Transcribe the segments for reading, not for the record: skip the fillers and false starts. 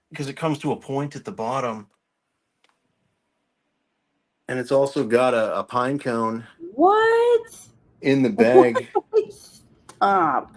because it comes to a point at the bottom, and it's also got a pine cone What? in the bag. Stop.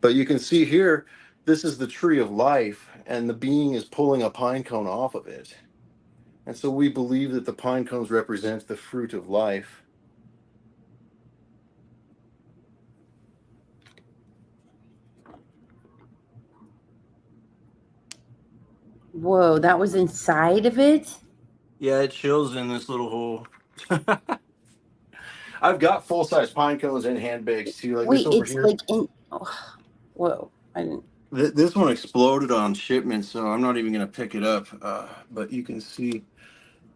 But you can see here, this is the tree of life, and the being is pulling a pine cone off of it. And so we believe that the pine cones represent the fruit of life. Whoa, that was inside of it? Yeah, it chills in this little hole. I've got full-size pine cones in handbags too, like this Wait, over it's here. like in. Oh, whoa, I didn't. This one exploded on shipment, so I'm not even going to pick it up. But you can see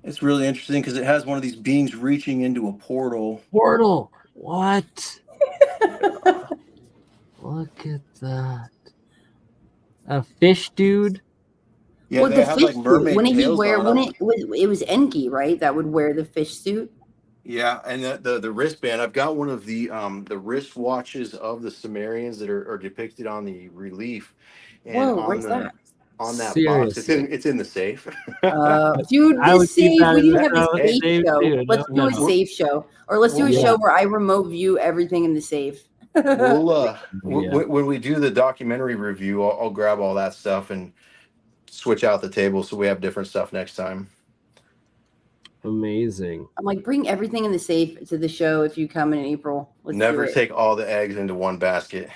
it's really interesting because it has one of these beings reaching into a portal. Portal. What? Yeah. Look at that. A fish dude. Yeah, Well, they the have fish like suit. mermaid Wouldn't he tails wear? on them. It was Enki, right? That would wear the fish suit. Yeah, and the wristband. I've got one of the wrist watches of the Sumerians that are depicted on the relief, and Whoa, where's that? on that box. Seriously. It's in the safe. Dude, I the would keep safe. that We in need to the have a Hey, safe safe show. too. Let's do a No. safe show, or let's do a we'll, show where I remote view everything in the safe. Yeah. when we do the documentary review, I'll grab all that stuff and switch out the table so we have different stuff next time. Amazing. I'm like, bring everything in the safe to the show if you come in April. Let's do Never it. take all the eggs into one basket.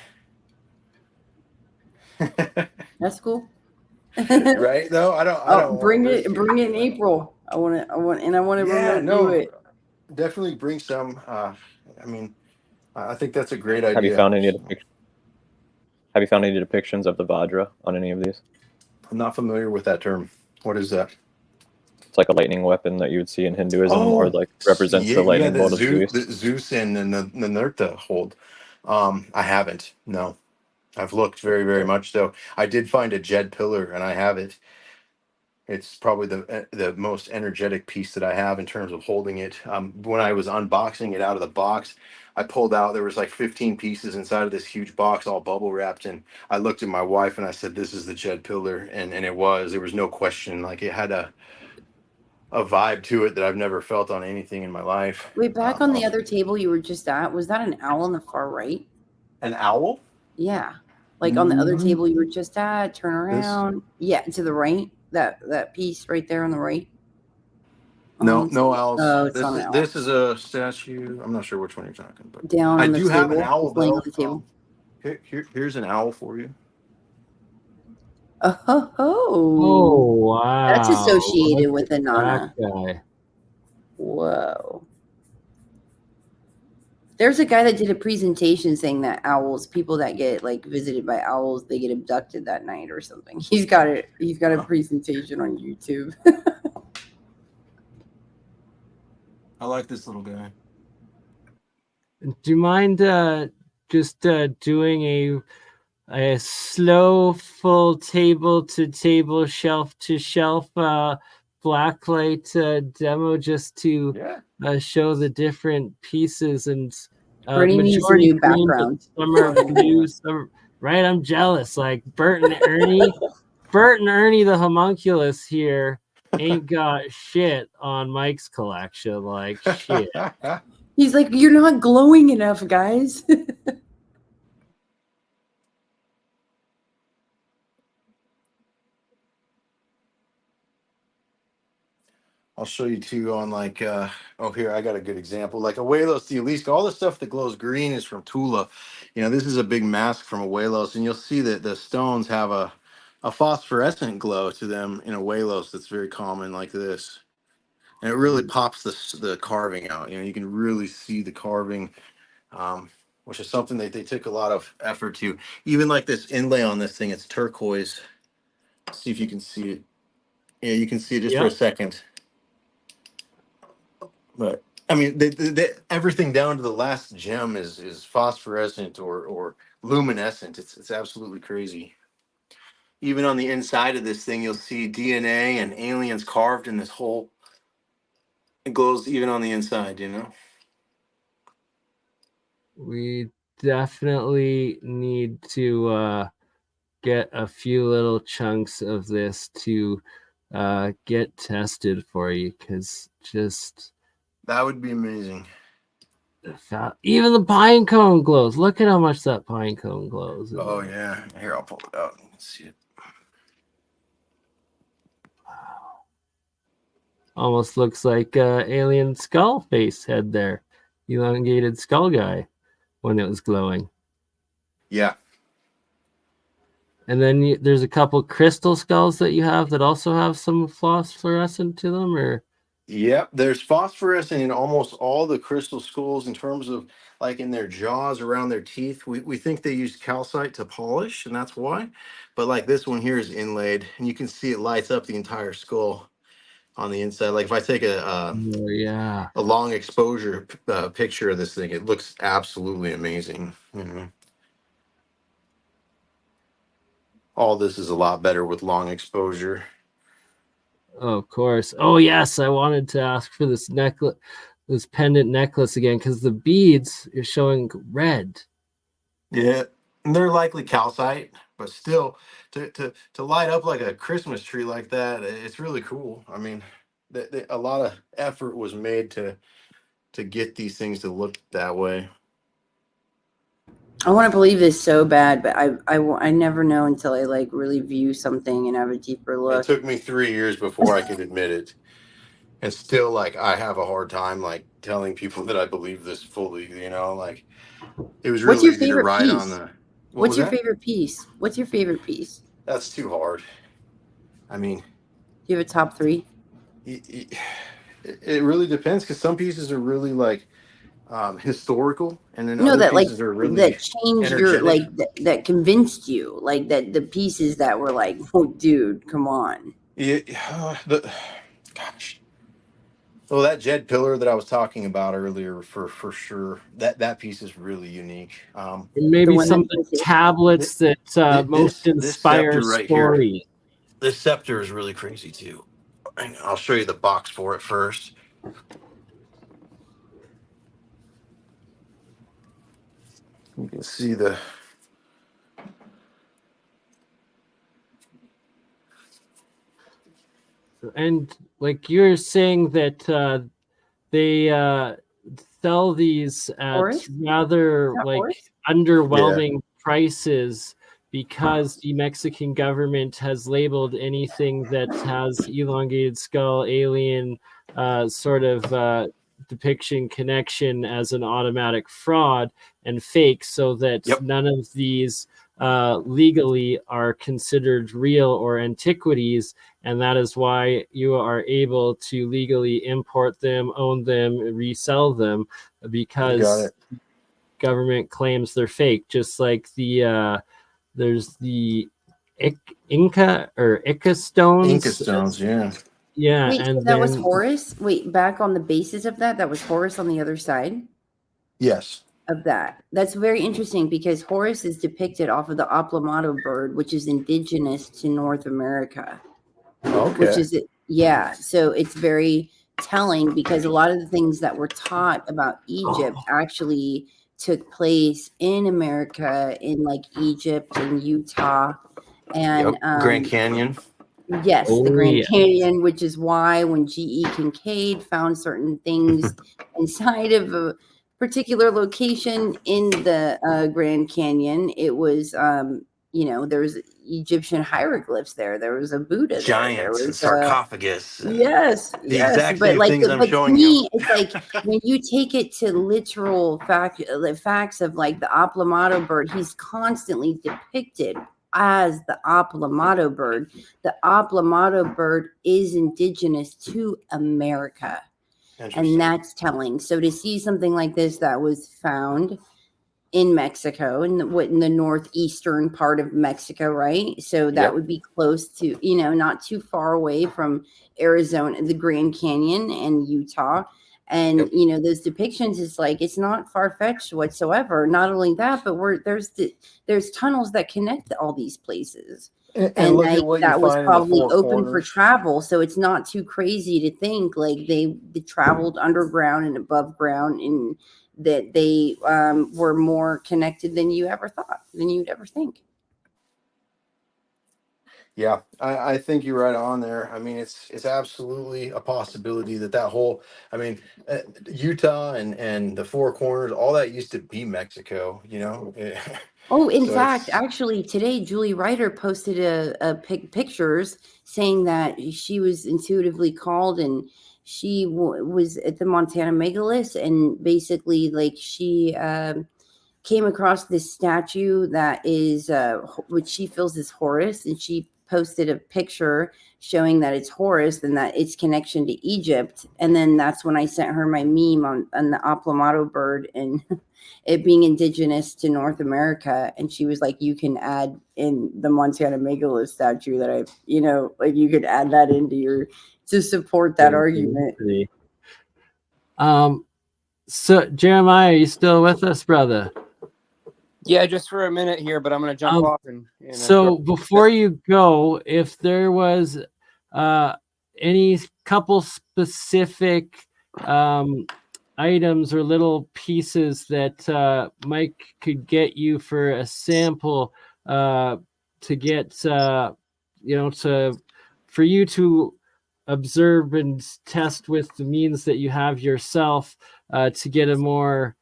That's cool. Right? though I don't want Bring to it. risk Bring it in anything. April. I want to. I want to Yeah, remote view no, it. definitely bring some. I mean, I think that's a great Have you idea. found any Have you found any depictions of the Vajra on any of these? I'm not familiar with that term. What is that? It's like a lightning weapon that you would see in Hinduism, or Oh, like represents yeah, the yeah. lightning bolt of The Zeus. Zeus and the Nurta hold. I haven't. No, I've looked very, very much so. I did find a Jed pillar, and I have it. It's probably the most energetic piece that I have in terms of holding it. When I was unboxing it out of the box, I pulled out, there was like 15 pieces inside of this huge box, all bubble wrapped. And I looked at my wife and I said, "This is the Jed pillar," and it was. There was no question. Like it had a vibe to it that I've never felt on anything in my life. Wait, back on the other table you were just at. Was that an owl on the far right? An owl. Yeah, like on the other Mhm. table you were just at. Turn This around. Yeah, to the right. That piece right there on the right. no owls. Oh, it's not an owl. This is a statue. I'm not sure which one you're talking, but Down I on the do have an table. owl It's laying on though. the table. Here's an owl for you. Oh, ho, ho. Oh wow. That's associated Look with at Anana. that guy. Whoa. There's a guy that did a presentation saying that owls, people that get like visited by owls, they get abducted that night or something. He's got it. He's got a presentation on YouTube. I like this little guy. Do you mind just doing a slow full table to table, shelf to shelf blacklight demo just to show the different pieces and Bernie needs a majority new green, but background. some are blue, some right. I'm jealous. Like Bert and Ernie the homunculus here ain't got shit on Mike's collection. Like shit. He's like, you're not glowing enough, guys. I'll show you too on like here I got a good example like Abuelos de Jalisco. All the stuff that glows green is from Tula. This is a big mask from Abuelos, and you'll see that the stones have a phosphorescent glow to them in Abuelos that's very common like this, and it really pops the carving out. You can really see the carving, which is something that they took a lot of effort to. Even like this inlay on this thing, it's turquoise. See if you can see it. Yeah, you can see it just for a second. But I mean, everything down to the last gem is phosphorescent or luminescent. It's absolutely crazy. Even on the inside of this thing, you'll see DNA and aliens carved in this hole. It glows even on the inside. We definitely need to get a few little chunks of this to get tested for you, because just That would be amazing. even the pine cone glows. Look at how much that pine cone glows. Oh yeah, here I'll pull it out. You can see it. Almost looks like alien skull face head there, elongated skull guy when it was glowing. Yeah. And then there's a couple crystal skulls that you have that also have some phosphorescent to them, or Yep, there's phosphorescent in almost all the crystal skulls in terms of like in their jaws around their teeth. We think they use calcite to polish, and that's why. But like this one here is inlaid, and you can see it lights up the entire skull on the inside. Like if I take oh, yeah. a long exposure picture of this thing, it looks absolutely amazing. All this is a lot better with long exposure. Oh, of course. Oh, yes. I wanted to ask for this necklace, this pendant necklace again, because the beads are showing red. Yeah, and they're likely calcite, but still, to light up like a Christmas tree like that, it's really cool. I mean, a lot of effort was made to get these things to look that way. I want to believe this so bad, but I never know until I like really view something and have a deeper It look. took me 3 years before I could admit it, and still, like, I have a hard time like telling people that I believe this fully. You know, like it was What's real your easy to favorite write piece? on the. What's your favorite piece? What's your favorite piece? That's too hard. I mean, Do you have a top 3? it really depends because some pieces are really like historical, and then No, other that like pieces are really that changed your energetic. like that convinced you, like that the pieces that were like, oh, dude, come on. Yeah, gosh. Well, that Jed pillar that I was talking about earlier, for sure, that piece is really unique. Maybe one some of that's the tablets that most This inspire scepter right here, stories. this scepter is really crazy too. And I'll show you the box for it first. You can see the. And like you're saying that they sell these at Horus? rather that like Horus? underwhelming prices because the Mexican government has labeled anything that has elongated skull, alien sort of depiction connection as an automatic fraud and fake, so that Yep. none of these legally are considered real or antiquities, and that is why you are able to legally import them, own them, resell them, You got because it. government claims they're fake. Just like there's the Inca or Ica stones. Inca stones, yeah. Yeah, Wait, so and that was then Horus? Wait, back on the basis of that was Horus on the other side Yes. of that. That's very interesting because Horus is depicted off of the Aplamato bird, which is indigenous to North America. Which Okay. is yeah, so it's very telling because a lot of the things that were taught about Egypt actually took place in America, in like Egypt and Utah, and Yep. Grand Canyon. yes, the Oh, Grand yeah. Canyon, which is why when G.E. Kincaid found certain things inside of a particular location in the Grand Canyon, it was there was Egyptian hieroglyphs there. There was a Buddha there. There Giants and was sarcophagus. And yes, the yes. exact But same like, things I'm but to showing you. me, it's like when you take it to literal facts of like the Aplamato bird, he's constantly depicted as the Aplamato bird. The Aplamato bird is indigenous to America, and that's telling. So to see something like this that was found in Mexico, in the northeastern part of Mexico, right? So that Yep. would be close to, not too far away from Arizona, the Grand Canyon and Utah. And Yep. those depictions is like it's not far-fetched whatsoever. Not only that, but there's tunnels that connect all these places. And look at what you that was find in the probably four open for corners. travel, so it's not too crazy to think like they traveled underground and above ground in that they were more connected than you ever thought, than you'd ever think. Yeah, I think you're right on there. I mean, it's absolutely a possibility that whole, I mean, Utah and the Four Corners, all that used to be Mexico, you know. Oh, in So fact, it's actually, today Julie Ryder posted pictures saying that she was intuitively called, and she was at the Montana megalith, and basically, like, she came across this statue that is which she feels is Horus, and she posted a picture showing that it's Horus and that its connection to Egypt. And then that's when I sent her my meme on the Aplamato bird and it being indigenous to North America. And she was like, you can add in the Montana megalith statue that I've, you know, like you could add that into your, to support that argument. So Jeremiah, are you still with us, brother? Yeah, just for a minute here, but I'm going to jump off. So before you go, if there was any couple specific items or little pieces that Mike could get you for a sample to get, you know, for you to observe and test with the means that you have yourself to get a more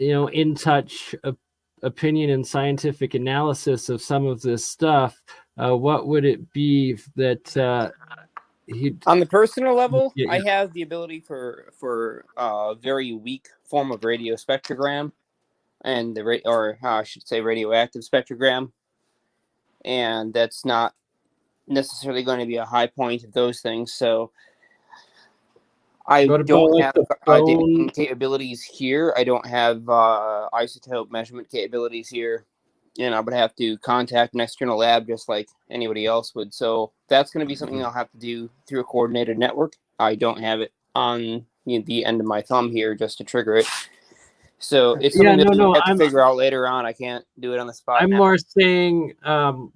you know, in touch opinion and scientific analysis of some of this stuff, what would it be that on the personal level, Yeah, I have the ability for a very weak form of radio spectrogram, and I should say radioactive spectrogram, and that's not necessarily going to be a high point of those things. So I what about don't like have the dating bone? capabilities here. I don't have isotope measurement capabilities here, and I would have to contact an external lab just like anybody else would. So that's going to be something I'll have to do through a coordinated network. I don't have it on the end of my thumb here just to trigger it. So it's Yeah, something that we have to I'm figure out later on. I can't do it on the spot. I'm now. more saying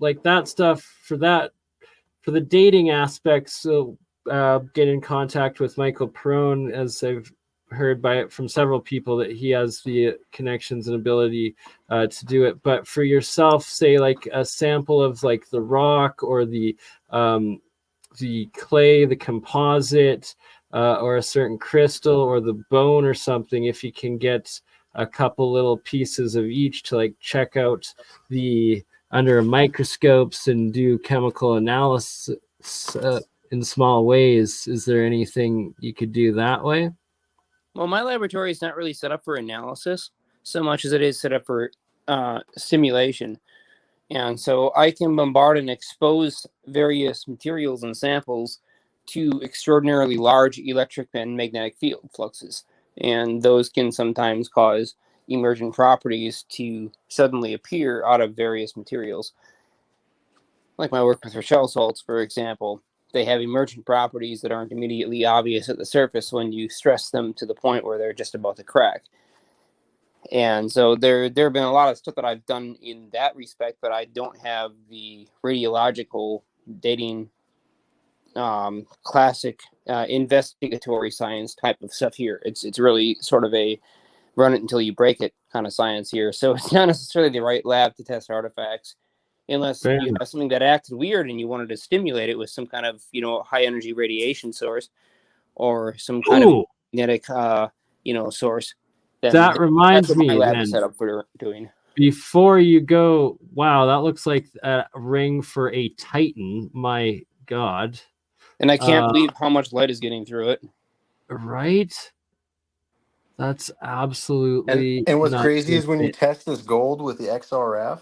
like that stuff for the dating aspects. So get in contact with Michael Perone, as I've heard from several people that he has the connections and ability to do it. But for yourself, say like a sample of like the rock or the clay, the composite, or a certain crystal or the bone or something, if you can get a couple little pieces of each to like check out the under microscopes and do chemical analysis in small ways, is there anything you could do that way? Well, my laboratory is not really set up for analysis so much as it is set up for simulation. And so I can bombard and expose various materials and samples to extraordinarily large electric and magnetic field fluxes. And those can sometimes cause emergent properties to suddenly appear out of various materials. Like my work with Rochelle salts, for example, they have emergent properties that aren't immediately obvious at the surface when you stress them to the point where they're just about to crack. And so there have been a lot of stuff that I've done in that respect, but I don't have the radiological dating classic investigatory science type of stuff here. It's really sort of a run it until you break it kind of science here. So it's not necessarily the right lab to test artifacts unless you have something that acted weird and you wanted to stimulate it with some kind of, high energy radiation source or some kind of magnetic, source. That reminds that's what me my lab then, is set up for doing. Before you go, wow, that looks like a ring for a Titan. My God. And I can't believe how much light is getting through it. Right? That's absolutely and what's nuts. crazy is when you test this gold with the XRF,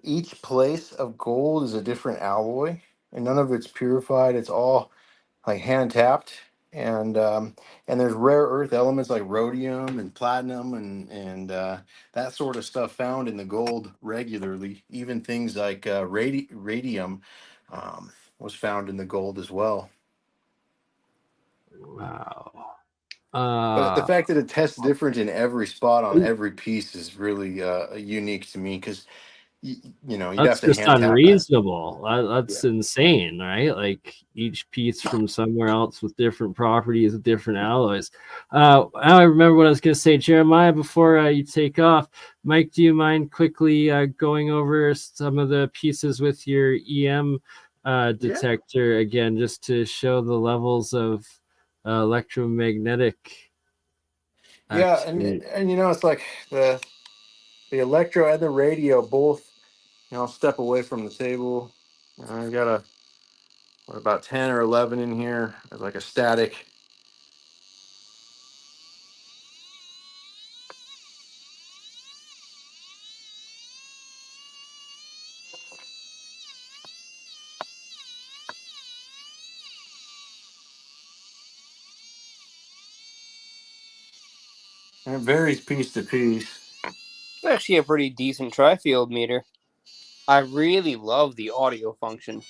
each place of gold is a different alloy, and none of it's purified. It's all like hand tapped, and there's rare earth elements like rhodium and platinum and that sort of stuff found in the gold regularly. Even things like radium was found in the gold as well. Wow. But the fact that it tests different in every spot on every piece is really unique to me, because you know, you'd That's have to just hand tap that. unreasonable. That's insane, right? Like each piece from somewhere else with different properties, with different alloys. I remember what I was going to say, Jeremiah. Before you take off, Mike, do you mind quickly going over some of the pieces with your EM detector again, just to show the levels of electromagnetic activity? And you know, it's like the electro and the radio both, you know, I'll step away from the table. I got about 10 or 11 in here. It's like a static. And it varies piece to piece. It's actually a pretty decent tri-field meter. I really love the audio function.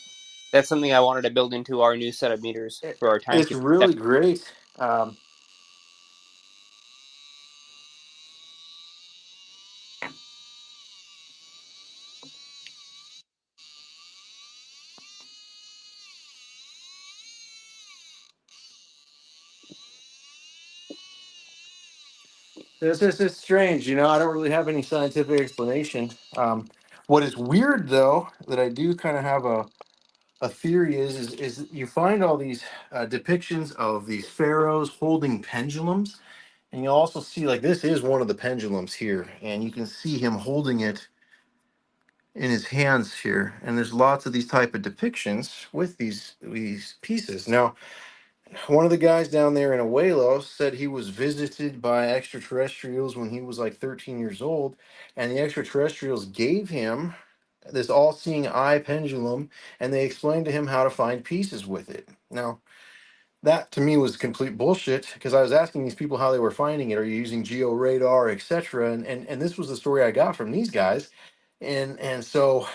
That's something I wanted to build into our new set of meters for our It's timekeeper. really great. It's strange, you know. I don't really have any scientific explanation. What is weird, though, that I do kind of have a theory is that you find all these depictions of these pharaohs holding pendulums, and you also see like this is one of the pendulums here, and you can see him holding it in his hands here. And there's lots of these type of depictions with these pieces. Now, one of the guys down there in Abuelo said he was visited by extraterrestrials when he was like 13 years old, and the extraterrestrials gave him this all-seeing eye pendulum, and they explained to him how to find pieces with it. Now, that to me was complete bullshit because I was asking these people how they were finding it. Are you using geo radar, etc.? And this was the story I got from these guys. And so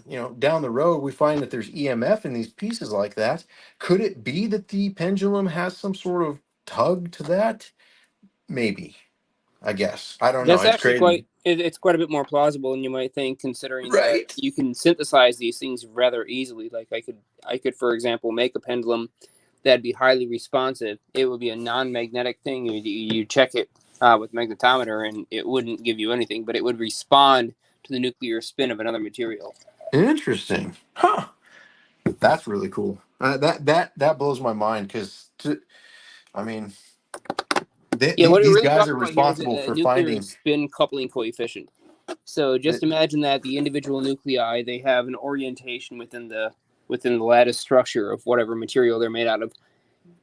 you know, down the road we find that there's EMF in these pieces like that. Could it be that the pendulum has some sort of tug to that? Maybe. I guess. I don't know. That's It's actually crazy. it's quite a bit more plausible than you might think, considering that Right. you can synthesize these things rather easily. Like I could, for example, make a pendulum that'd be highly responsive. It would be a non-magnetic thing. You check it with magnetometer, and it wouldn't give you anything, but it would respond to the nuclear spin of another material. Interesting. Huh. That's really cool. That blows my mind because I mean Yeah, what we're these really guys talking are about here is responsible a for nuclear finding. spin coupling coefficient. So just imagine that the individual nuclei, they have an orientation within the lattice structure of whatever material they're made out of,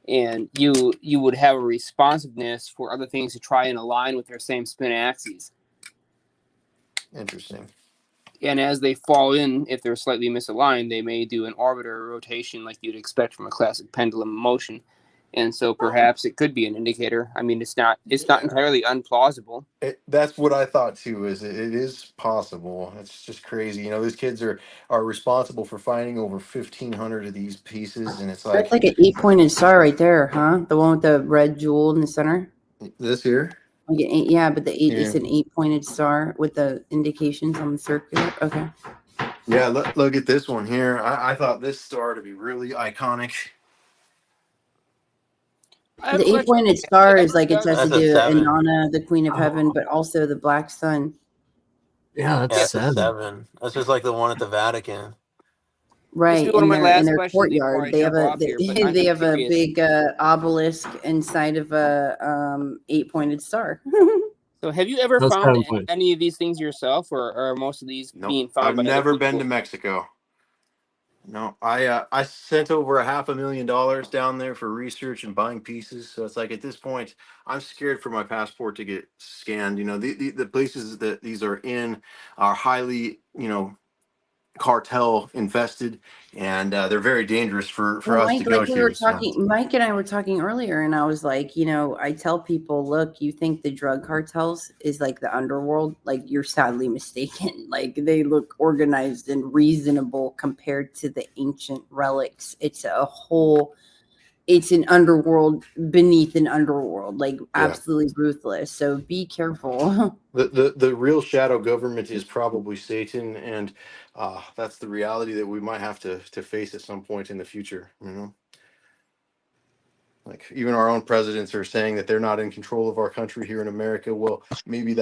and you would have a responsiveness for other things to try and align with their same spin axes. Interesting. And as they fall in, if they're slightly misaligned, they may do an orbiter rotation like you'd expect from a classic pendulum motion. And so perhaps it could be an indicator. I mean, it's not entirely unplausible. That's what I thought too. It is possible. It's just crazy. You know, these kids are responsible for finding over 1,500 of these pieces, and it's That's like like an 8-pointed star right there, huh? The one with the red jewel in the center. this here. Like yeah, but the eight is Yeah. an 8-pointed star with the indications on the circular. Okay. Yeah. Look at this one here. I thought this star to be really iconic. I have The a question. 8-pointed star Have is you like it ever has to That's a do with 7. Inanna, the Queen of Heaven, but also the Black Sun. Yeah, Yeah, that's that's a 7. 7. That's just like the one at the Vatican. This Right, is one of my in last their questions before courtyard, I they have jump a off here, but I'm they just have a curious. big obelisk inside of a 8-pointed star. So, have you ever That's found 7 points. any of these things yourself, or are most of these Nope. being found I've by other never been people? to Mexico. No, I sent over $500,000 down there for research and buying pieces. So it's like at this point, I'm scared for my passport to get scanned. You know, the places that these are in are highly, you know, cartel infested, and they're very dangerous for Well, us to Mike, go like we were to. So talking, Mike and I were talking earlier, and I was like, you know, I tell people, look, you think the drug cartels is like the underworld? Like, you're sadly mistaken. Like, they look organized and reasonable compared to the ancient relics. It's a whole it's an underworld beneath an underworld, like Yeah. absolutely ruthless. So be careful. The real shadow government is probably Satan, and that's the reality that we might have to face at some point in the future. You know, like even our own presidents are saying that they're not in control of our country here in America. Well, maybe that's